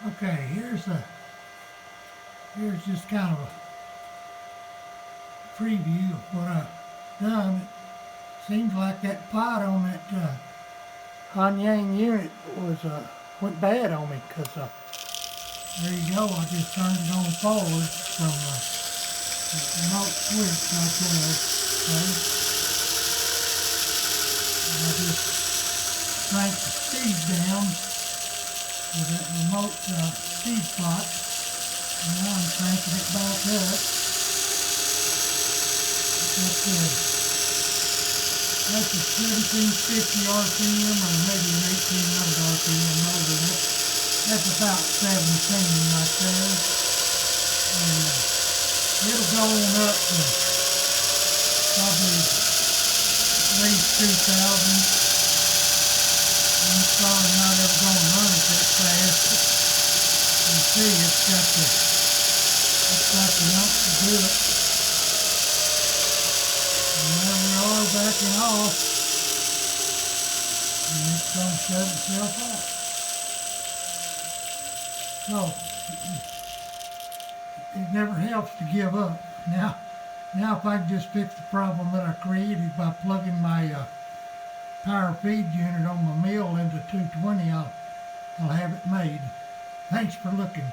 Okay, here's just kind of a preview of what I've done. It seems like that pot on that Huanyang unit went bad on me, because there you go, I just turned it on forward from the remote switch right there. Okay. And I just crank the speed down with that remote speed pot. And now I'm cranking it back up. That's a 1750 RPM or maybe an 1800 RPM motor. That's about 17 right there. And it'll go on up to probably at least 2000. I'm probably not ever going to run it that fast. You see, it's got the ump to do it. And there we are backing off. And it's going to shut itself off. So, it never helps to give up. Now if I can just fix the problem that I created by plugging my power feed unit on my mill into 220, I'll have it made. Thanks for looking.